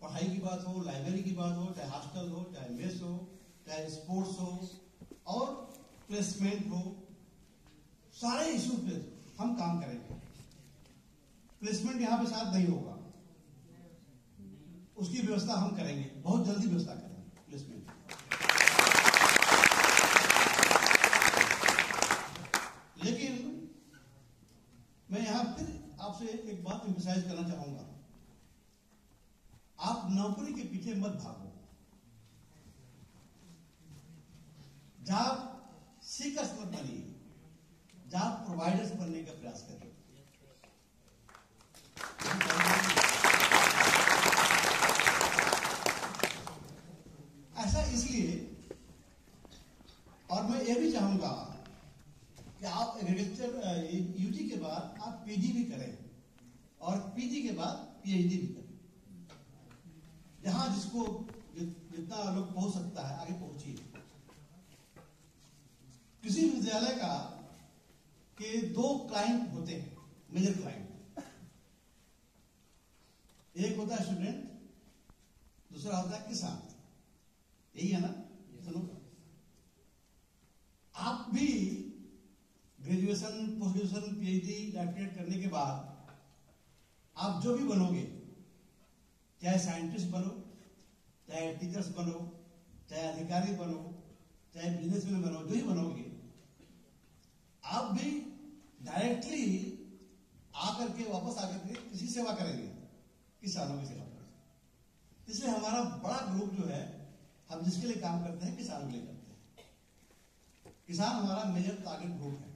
पढ़ाई की बात हो, लाइब्रेरी की बात हो, चाहे हॉस्टल हो, चाहे मेस हो, चाहे स्पोर्ट्स हो और प्लेसमेंट हो, सारे इशू पे हम काम करेंगे। प्लेसमेंट यहाँ पे साथ नहीं होगा, उसकी व्यवस्था हम करेंगे, बहुत जल्दी व्यवस्था करेंगे प्लेसमेंट। लेकिन मैं यहां फिर आपसे एक बात एम्फसाइज करना चाहूंगा, आप नौकरी के पीछे मत भागो, जॉब सीकर्स मत बनिए, जॉब प्रोवाइडर्स बनने का प्रयास करिए। ऐसा इसलिए, और मैं ये भी चाहूंगा कि आप एग्रीकल्चर यूजी के बाद आप पीजी भी करें और पीजी के बाद पीएचडी भी करें। जहां जिसको जितना लोग पहुंच सकता है आगे पहुंचिए। किसी विद्यालय का के दो क्लाइंट होते हैं, मेजर क्लाइंट। एक होता है स्टूडेंट, दूसरा होता है किसान। यही है ना? सुनो, आप भी graduation, post graduation, PhD, doctorate करने के बाद आप जो भी बनोगे, चाहे साइंटिस्ट बनो, चाहे टीचर्स बनो, चाहे अधिकारी बनो, चाहे बिजनेसमैन बनो, जो ही बनोगे, आप भी डायरेक्टली आकर के वापस आकर के किसी सेवा करेंगे, किसानों की सेवा करेंगे। इसलिए हमारा बड़ा ग्रुप जो है, हम जिसके लिए काम करते हैं, किसानों के लिए करते हैं। किसान हमारा मेजर टारगेट ग्रुप है।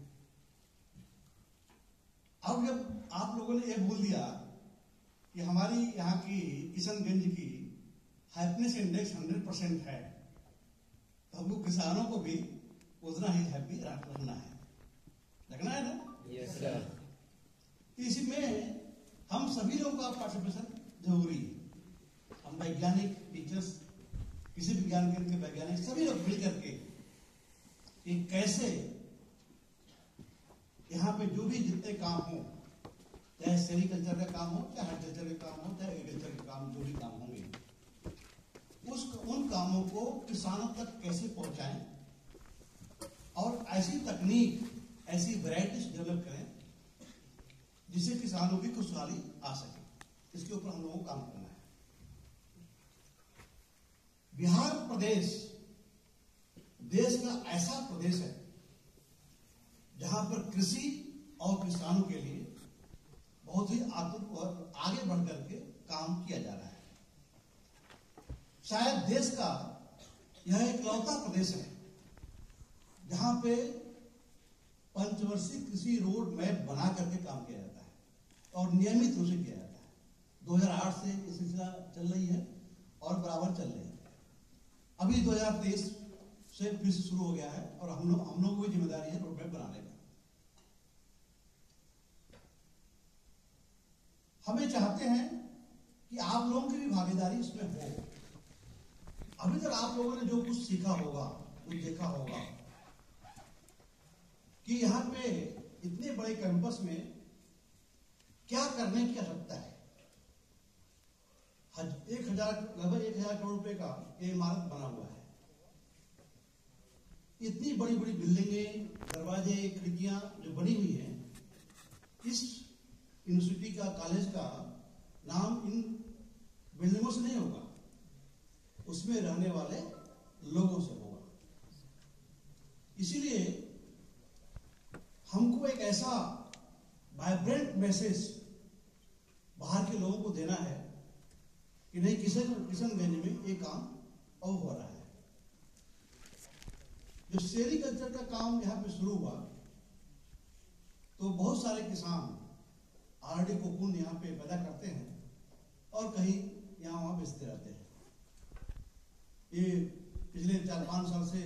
अब जब आप लोगों ने यह बोल दिया कि हमारी यहाँ की किशनगंज की हैप्पीनेस इंडेक्स 100% है, तो हमको किसानों को भी उतना ही हैप्पी रखना है, रखना है ना? Yes sir. इसमें हम सभी लोगों का पार्टिसिपेशन जरूरी है। हम वैज्ञानिक, टीचर्स, किसी विज्ञान केंद्र के वैज्ञानिक, सभी लोग मिल करके कि कैसे यहाँ पे जो भी जितने काम हो, चाहे सेरिकल्चर का काम हो, चाहे हॉर्टिकल्चर का काम हो, चाहे एग्रीकल्चर के काम, जो भी काम होंगे, उन कामों को किसानों तक कैसे पहुंचाएं और ऐसी तकनीक, ऐसी वैरायटीज डेवलप करें जिससे किसानों की खुशहाली आ सके। इसके ऊपर हम लोगों को काम करना है। बिहार प्रदेश देश का ऐसा प्रदेश है जहां पर कृषि और किसानों के लिए बहुत ही आतुर और आगे बढ़ करके काम किया जा रहा है। शायद देश का यह इकलौता प्रदेश है जहां पे पंचवर्षीय कृषि रोड मैप बना करके काम किया जाता है और नियमित रूप से किया जाता है। 2008 से ये सिलसिला चल रही है और बराबर चल रही है। अभी 2023 से फिर से शुरू हो गया है और हम लोग को भी जिम्मेदारी है रोड मैप बनाने का। हमें चाहते हैं कि आप लोगों की भी भागीदारी इसमें हो। अभी तक आप लोगों ने जो कुछ सीखा होगा, कुछ देखा होगा कि यहाँ पे इतने बड़े कैंपस में क्या करने की आवश्यकता है। लगभग 1000 करोड़ रुपए का ये इमारत बना हुआ है। इतनी बड़ी बड़ी बिल्डिंगें, दरवाजे, खिड़कियां जो बनी हुई हैं, इस यूनिवर्सिटी का, कॉलेज का नाम इन बिल्डिंगों से नहीं होगा, उसमें रहने वाले लोगों से होगा। इसीलिए हमको एक ऐसा वाइब्रेंट मैसेज बाहर के लोगों को देना है कि नहीं, किशनगंज में ये काम अब हो रहा है। जब सेरिकल्चर का काम यहाँ पे शुरू हुआ तो बहुत सारे किसान आरडी कोकून यहाँ पे पैदा करते हैं और कहीं यहाँ वहाँ बेचते रहते हैं। ये पिछले 4-5 साल से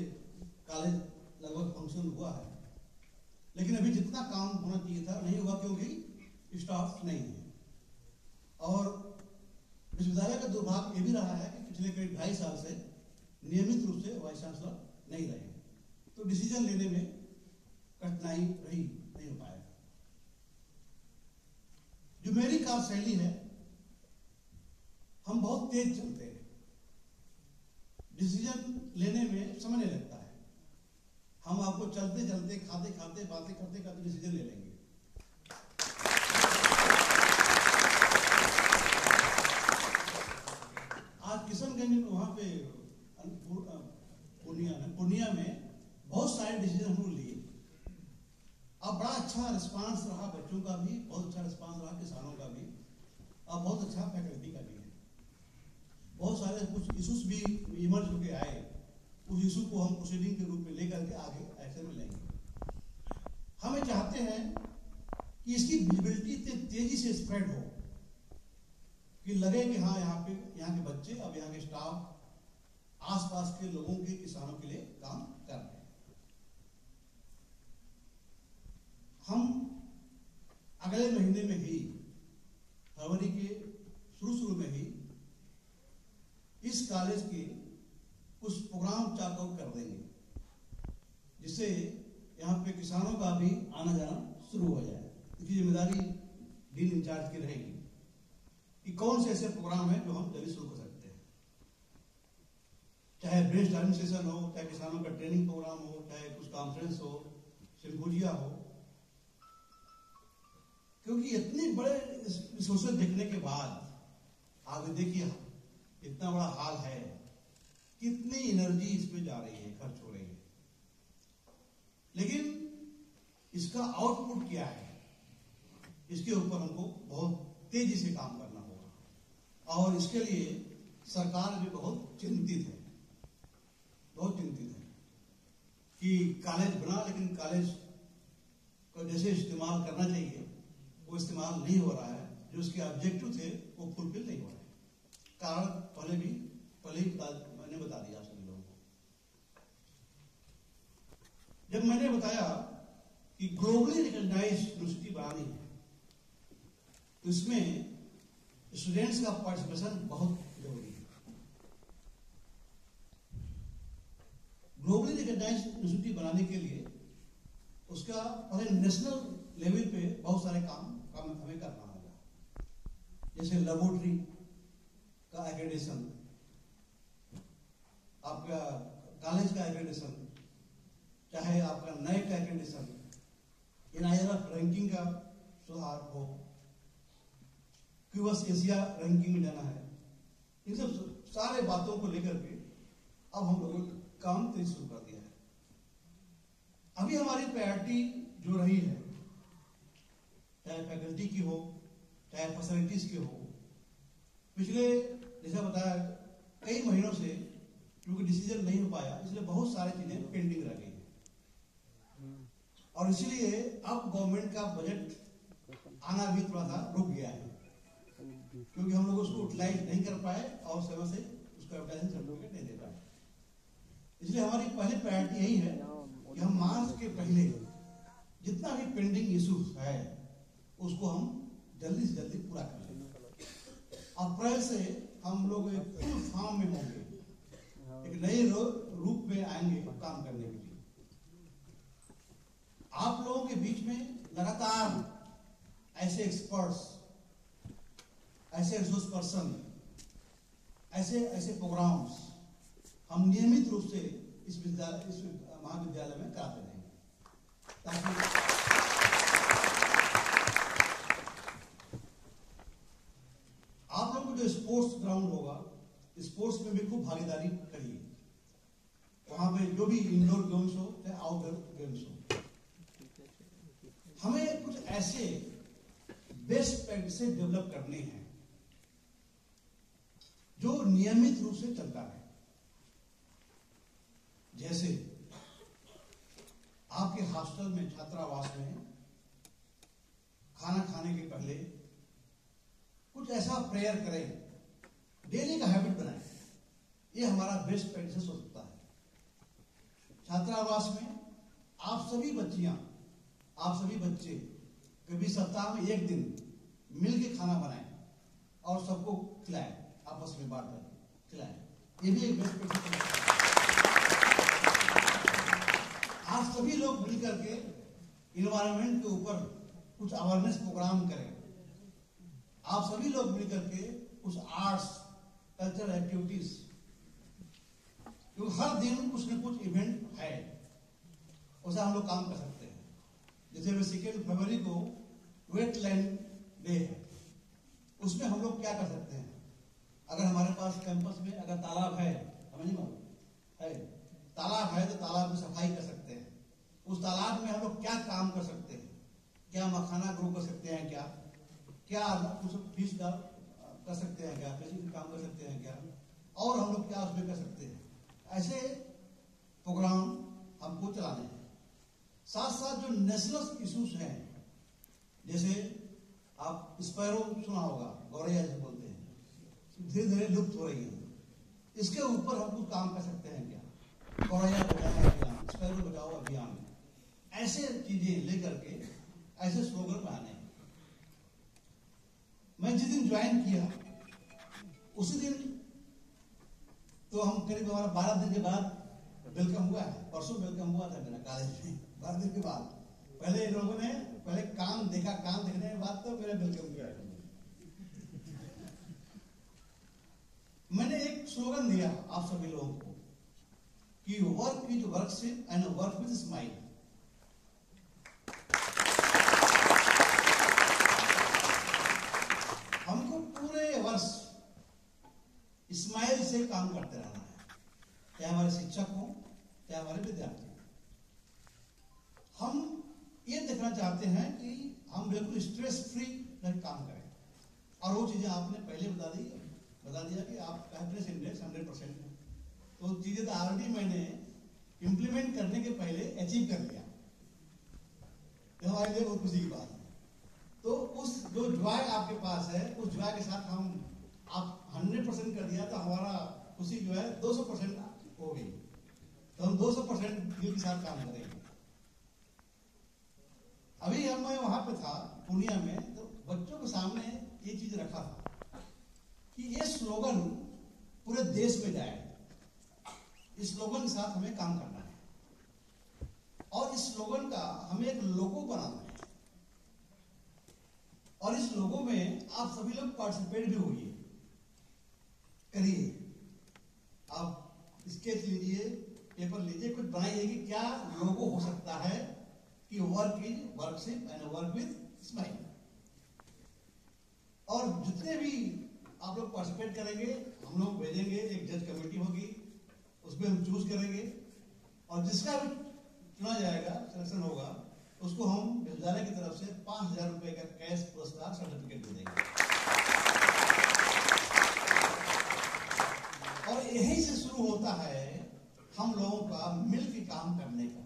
कॉलेज लगभग फंक्शन हुआ है, लेकिन अभी जितना काम होना चाहिए था नहीं हुआ क्योंकि स्टाफ नहीं है। और विश्वविद्यालय का दुर्भाग्य ये भी रहा है कि पिछले करीब 2.5 साल से नियमित रूप से वाइस चांसलर नहीं रहे, तो डिसीजन लेने में कठिनाई रही, नहीं हो पाएगा। जो मेरी कार्यशैली है हम बहुत तेज चलते हैं, डिसीजन लेने में समय नहीं लगता है। हम आपको चलते चलते, खाते खाते, बातें करते करते डिसीजन ले लेंगे। आज किशनगंज में, वहां पे पूर्णिया में बहुत सारे डिसीजन हम लोग लिए। अब बड़ा अच्छा रिस्पांस रहा, बच्चों का भी बहुत अच्छा रिस्पांस रहा, किसानों का भी, और बहुत अच्छा फैकल्टी का भी है। बहुत सारे कुछ इशूज भी इमर्ज होके आए, उस इशू को हम प्रोसीडिंग के रूप में लेकर के आगे एक्शन में लेंगे। हम ये चाहते हैं कि इसकी विजिबिलिटी इतनी तेजी से स्प्रेड हो कि लगे कि हाँ, यहाँ के बच्चे, अब यहाँ के स्टाफ आसपास के लोगों के, किसानों के लिए काम कर रहे हैं। हम अगले महीने में ही, फरवरी के शुरू में ही इस कॉलेज के कुछ प्रोग्राम चार्ट आउट कर देंगे, जिससे यहाँ पे किसानों का भी आना जाना शुरू हो जाए। इसकी जिम्मेदारी डीन इंचार्ज की रहेगी कि कौन से ऐसे प्रोग्राम हैं जो हम जल्दी शुरू कर सकते हैं, चाहे ब्रेन स्टॉर्मिंग सेशन हो, चाहे किसानों का ट्रेनिंग प्रोग्राम हो, चाहे कुछ कॉन्फ्रेंस हो, सिम्पोजिया हो। क्योंकि इतने बड़े रिसोर्सेज देखने के बाद आगे देखिए इतना बड़ा हाल है, कितनी एनर्जी इसमें जा रही है, खर्च हो रही है, लेकिन इसका आउटपुट क्या है, इसके ऊपर हमको बहुत तेजी से काम करना होगा। और इसके लिए सरकार भी बहुत चिंतित है कि कॉलेज बना, लेकिन कॉलेज को जैसे इस्तेमाल करना चाहिए वो इस्तेमाल नहीं हो रहा है, जो उसके ऑब्जेक्टिव थे वो फुलफिल नहीं हो रहे। कारण पहले ही मैंने बता दिया सभी लोगों को। जब मैंने बताया कि ग्लोबली रिकॉग्नाइज्ड यूनिवर्सिटी बनानी है, तो इसमें स्टूडेंट्स का पार्टिसिपेशन बहुत जरूरी है। ग्लोबली रिकॉग्नाइज्ड यूनिवर्सिटी बनाने के लिए उसका पहले नेशनल लेवल पे बहुत सारे काम हमें करना होगा, जैसे लेबोरेटरी का एक्रेडिटेशन, आपका कॉलेज का एक्रेडिटेशन, चाहे आपका नए का एक्रेडिटेशन, NIRF रैंकिंग का सुधार हो, क्यूएस एशिया रैंकिंग में जाना है। इन सब सारे बातों को लेकर के अब हम लोगों ने काम तेज शुरू कर दिया है। अभी हमारी प्रायोरिटी जो रही है, चाहे फैकल्टी की हो, चाहे फैसिलिटीज की हो, पिछले जैसा बताया कई महीनों से क्योंकि डिसीजन नहीं हो पाया, इसलिए बहुत सारी चीजें पेंडिंग रह गई है। और इसलिए अब गवर्नमेंट का बजट आना भी थोड़ा सा रुक गया है, क्योंकि हम लोग उसको यूटिलाइज नहीं कर पाए और समय से उसका एडवर्टाइजमेंट सर्टिफिकेट नहीं दे पाए। इसलिए हमारी पहली प्रायोरिटी यही है कि हम मार्च के पहले जितना भी पेंडिंग इश्यूज है उसको हम जल्दी से जल्दी पूरा कर लेंगे। अप्रैल से हम लोग एक फुल फॉर्म में होंगे, एक नए रूप में आएंगे काम करने के लिए। आप लोगों के बीच में लगातार ऐसे एक्सपर्ट्स, ऐसे रिसोर्स पर्सन, ऐसे प्रोग्राम्स हम नियमित रूप से इस महाविद्यालय में कराते रहेंगे, ताकि आप लोगों को जो स्पोर्ट्स ग्राउंड होगा, स्पोर्ट्स में भी खूब भागीदारी करिए। वहां पे जो भी इंडोर गेम्स हो चाहे आउटडोर गेम्स हो, हमें कुछ ऐसे बेस्ट प्रैक्टिसेस डेवलप करने हैं जो नियमित रूप से चलता है। जैसे आपके हॉस्टल में, छात्रावास में खाना खाने के पहले कुछ ऐसा प्रेयर करें, डेली का हैबिट बनाएं। ये हमारा बेस्ट प्रैक्टिस हो सकता है। छात्रावास में आप सभी बच्चियां, आप सभी बच्चे कभी सप्ताह में एक दिन मिलके खाना बनाएं और सबको खिलाएं, आपस में बांट कर खिलाएं। ये भी एक बेस्ट प्रैक्टिस है। आप सभी लोग मिलकर के इन्वायरमेंट के ऊपर कुछ अवेयरनेस प्रोग्राम करें। आप सभी लोग मिलकर के कुछ आर्ट्स कल्चरल एक्टिविटीज, क्योंकि हर दिन कुछ न कुछ इवेंट है, उसे हम लोग काम कर सकते हैं। जैसे 2 फरवरी को वेटलैंड डे है, उसमें हम लोग क्या कर सकते हैं? अगर हमारे पास कैंपस में अगर तालाब है, हमें नहीं मालूम है, तालाब है तो तालाब में सफाई कर सकते हैं। उस तालाब में हम लोग क्या काम कर सकते हैं? क्या मखाना ग्रो कर सकते हैं? क्या कुछ फिश कर सकते हैं? क्या फिशिंग काम कर सकते हैं? क्या और हम लोग क्या उसमें कर सकते हैं? ऐसे प्रोग्राम हमको चलाने हैं। साथ साथ जो नेशनल इश्यूज हैं, जैसे आप स्पैरो सुना होगा, गौरैया जिसे बोलते हैं, धीरे धीरे लुप्त हो रही है, इसके ऊपर हम कुछ काम कर सकते हैं क्या? गौरैया बचाओ अभियान, स्पैरो बचाओ अभियान, ऐसे चीजें लेकर के ऐसे स्लोगन बनाने हैं। मैं जिस दिन ज्वाइन किया उसी दिन तो हम करीब हमारा 12 दिन के बाद वेलकम हुआ है। परसों वेलकम हुआ था मेरा कॉलेज में, 12 दिन के बाद। पहले इन लोगों ने पहले काम देखा, काम देखने के बाद तो मेरा वेलकम किया। मैंने एक स्लोगन दिया आप सभी लोगों को कि work with worship and work with smile. हमको पूरे वर्ष स्माइल से काम करते रहना है, चाहे हमारे शिक्षक हो, चाहे हमारे विद्यार्थी हो। हम ये देखना चाहते हैं कि हम बिल्कुल स्ट्रेस फ्री काम करें। और वो चीजें आपने पहले बता दिया कि आपका हैप्पीनेस इंडेक्स 100% है। तो चीजें तो ऑलरेडी मैंने इंप्लीमेंट करने के पहले अचीव कर लिया, तो हमारे लिए बहुत खुशी की बात है। तो उस जो जॉय आपके पास है, उस जॉय के साथ हम आप 100% कर दिया तो हमारा खुशी जो है 200% हो गई। तो हम 200% दिल के साथ काम करेंगे। अभी मैं वहां पे था पूर्णिया में, तो बच्चों के सामने ये चीज रखा था कि ये स्लोगन पूरे देश में जाए। इस स्लोगन के साथ हमें काम करना है और इस स्लोगन का हमें एक लोगो बनाना है। और इस लोगो में आप सभी लोग पार्टिसिपेट भी होइए, करिए। आप स्केच लीजिए, पेपर लीजिए, कुछ बनाइए कि क्या लोगो हो सकता है कि work is worship and work with smile. और जितने भी आप लोग पार्टिसिपेट करेंगे, हम लोग भेजेंगे, एक जज कमेटी होगी, उसमें हम चूज करेंगे और जिसका भी चुना जाएगा, सिलेक्शन होगा, उसको हम विद्यालय की तरफ से 5,000 रुपए का कैश पुरस्कार सर्टिफिकेट दे देंगे। और यही से शुरू होता है हम लोगों का मिलकर काम करने का।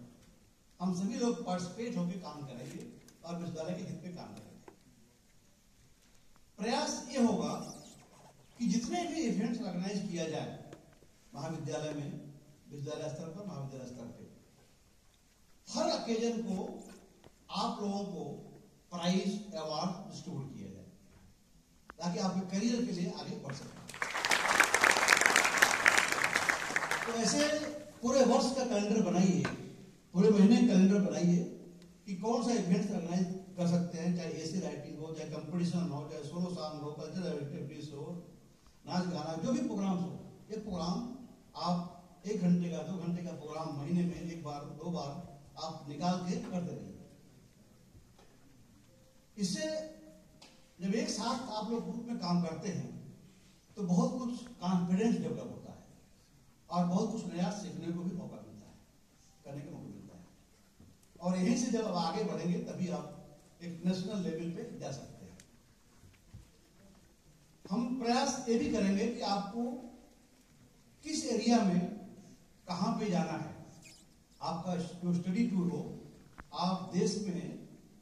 हम सभी लोग पार्टिसिपेट होकर काम करेंगे और विद्यालय के हित पे काम करेंगे। प्रयास ये होगा कि जितने भी इवेंट्स ऑर्गेनाइज किया जाए महाविद्यालय में, विद्यालय स्तर पर, महाविद्यालय स्तर पे, हर ओकेजन को आप लोगों को प्राइज अवार्ड डिस्ट्रीब्यूट किया जाए ताकि आपके करियर के लिए आगे बढ़ सके। तो ऐसे पूरे वर्ष का कैलेंडर बनाइए, पूरे महीने का कैलेंडर बनाइए कि कौन सा इवेंट ऑर्गेनाइज कर सकते हैं, चाहे एसे राइटिंग हो, चाहे कंपटीशन हो, चाहे सोलो सॉन्ग हो, कल्चरल एक्टिविटीज हो, नाच गाना, जो भी प्रोग्राम्स हो। ये प्रोग्राम आप 1 घंटे का 2 घंटे का प्रोग्राम महीने में 1 बार 2 बार आप निकाल के करते रहिए। इससे जब एक साथ आप लोग ग्रुप में काम करते हैं तो बहुत कुछ कॉन्फिडेंस डेवलप होता है और बहुत कुछ नया सीखने को भी मौका मिलता है, करने का मौका मिलता है। और यहीं से जब आप आगे बढ़ेंगे तभी आप एक नेशनल लेवल पे जा सकते हैं। हम प्रयास ये भी करेंगे कि आपको किस एरिया में कहां पे जाना है, आपका जो स्टडी टूर हो, आप देश में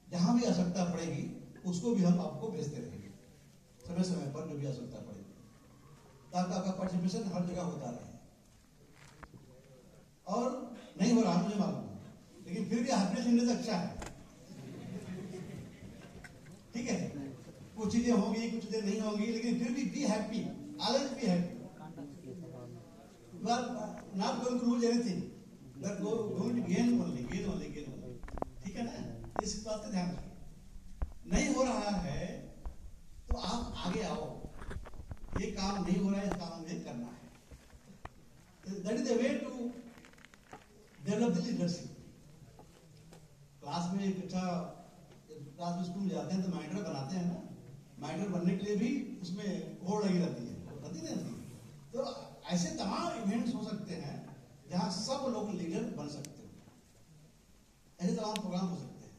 जहां भी आवश्यकता पड़ेगी उसको भी हम आपको भेजते रहेंगे समय समय पर, जो भी आवश्यकता पड़ेगी, ताकि आपका पार्टिसिपेशन हर जगह होता रहे। और नहीं हो रहा मुझे मालूम है, लेकिन फिर भी हैप्पीनेस इंडेक्स अच्छा है, ठीक है। कुछ चीजें होंगी, कुछ चीजें नहीं होंगी, लेकिन फिर भी be happy, always be happy. You are not going to lose anything. You are going to gain only. ठीक है ना? इस बात का ध्यान रखिए। नहीं हो रहा है तो आप आगे आओ, ये काम नहीं हो रहा है, इस काम में करना है। That is the way to develop the leadership. Class में एक अच्छा, क्लास में स्कूल में जाते हैं तो मॉनिटर बनाते हैं ना, मॉनिटर बनने के लिए भी उसमें होड़ लगी रहती है। तो ऐसे तमाम इवेंट्स हो सकते हैं जहां सब लोग लीडर बन सकते हो, ऐसे तमाम प्रोग्राम हो सकते हैं।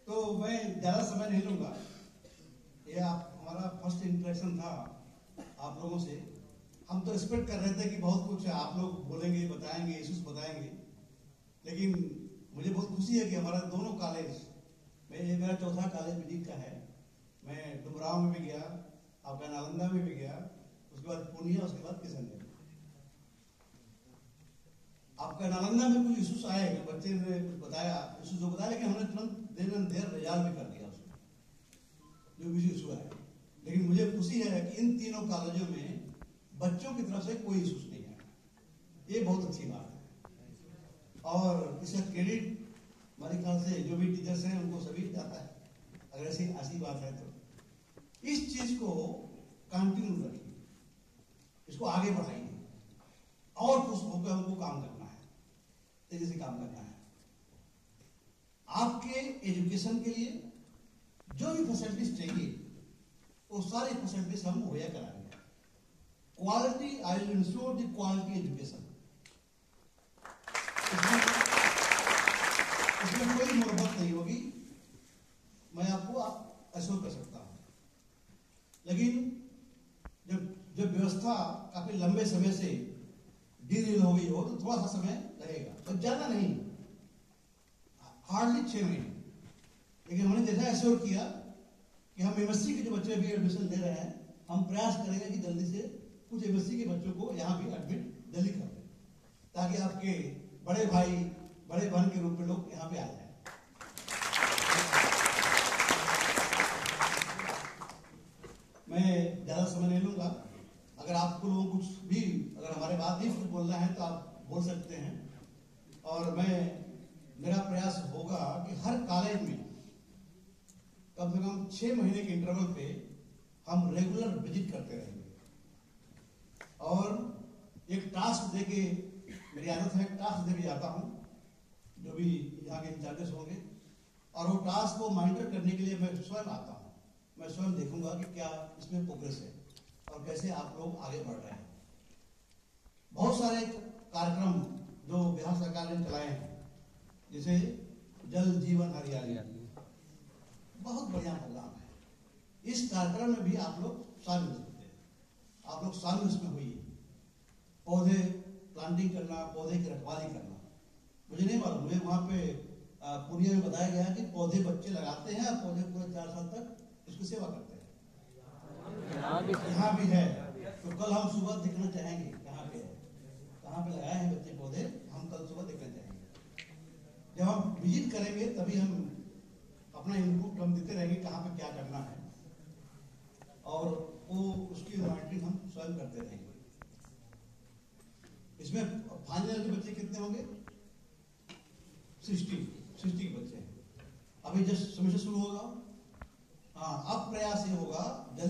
तो मैं ज्यादा समय नहीं लूंगा, ये हमारा फर्स्ट इंटरेक्शन था आप लोगों से। हम तो एक्सपेक्ट कर रहे थे कि बहुत कुछ आप लोग बोलेंगे, बताएंगे, इश्यूज बताएंगे, लेकिन मुझे बहुत खुशी है कि हमारा दोनों कॉलेज, मेरा चौथा कॉलेज विजिट का है। मैं डुमराव में भी गया, आपका नालंदा में भी गया, उसके बाद पूर्णिया, उसके बाद किशनगंज। आपका नालंदा में कुछ इश्यूज आए, बच्चे ने कुछ बताया, इश्यूज जो बताया, लेकिन हमने तुरंत देर रिजॉल्व भी कर दिया उसको, जो भी इशू है। लेकिन मुझे खुशी है कि इन तीनों कॉलेजों में बच्चों की तरफ से कोई इश्यूज नहीं है, ये बहुत अच्छी बात है। और इसका क्रेडिट हमारे ख्याल से जो भी टीचर्स हैं उनको सभी जाता है, अगर ऐसी बात है तो। इस चीज को कंटिन्यू रखिए, इसको आगे बढ़ाइए, और कुछ होकर हमको काम करना है, तेजी से काम करना है। आपके एजुकेशन के लिए जो भी फैसिलिटीज चाहिए वो सारी फैसिलिटीज हम मुहैया कराएंगे। Quality, I will ensure the quality education. इसमें कोई मुरब्बत नहीं होगी, मैं आपको एश्योर कर सकता हूं। लेकिन जब व्यवस्था काफी लंबे समय से डीरेल हो गई हो तो थोड़ा सा समय लगेगा, तो ज्यादा नहीं, हार्डली 6 महीने। लेकिन हमने जैसा एश्योर किया कि हम एमएससी के जो बच्चे भी एडमिशन ले रहे हैं, हम प्रयास करेंगे कि जल्दी से कुछ एमएससी के बच्चों को यहाँ भी एडमिट जल्दी कर दें, ताकि आपके बड़े भाई, बड़े बहन के रूप में लोग यहाँ पे आ जाए। मैं ज्यादा समय नहीं लूंगा। अगर आपको लोगों कुछ भी, अगर हमारे बाद ही कुछ बोलना है तो आप बोल सकते हैं। और मेरा प्रयास होगा कि हर कॉलेज में कम से कम 6 महीने के इंटरवल पे हम रेगुलर विजिट करते रहेंगे। और एक टास्क देके, मेरी आदत है टास्क देके जाता हूं, जो भी यहाँ के इंचार्जेस होंगे, और वो टास्क को मॉनिटर करने के लिए मैं स्वयं आता हूँ। मैं स्वयं देखूंगा कि क्या इसमें प्रोग्रेस है और कैसे आप लोग आगे बढ़ रहे हैं। बहुत सारे कार्यक्रम जो बिहार सरकार ने चलाए हैं, जैसे जल जीवन हरियाली, बहुत बढ़िया प्रोग्राम है। इस कार्यक्रम में भी आप लोग शामिल हो सकते हैं, आप लोग शामिल इसमें हुई। पौधे प्लांटिंग करना, पौधे की रखवाली करना, मुझे नहीं मालूम, मुझे वहां पे पूर्णिया में बताया गया कि पौधे बच्चे लगाते हैं और पौधे पूरे 4 साल तक उसकी सेवा करते हैं। यहाँ भी है, तो कल हम सुबह देखना चाहेंगे कहाँ पे लगाए हैं बच्चे पौधे, हम कल सुबह देखना चाहेंगे। जब हम विजिट करेंगे तभी हम अपना इनपुट हम देते रहेंगे कहाँ पे क्या करना है, और वो उसकी मॉनिटरिंग हम स्वयं करते रहेंगे। इसमें फाइनल के बच्चे कितने होंगे? 60 के बच्चे हैं। अभी जस्ट सेमेस्टर शुरू होगा। हाँ, अब प्रयास ये होगा जल्दी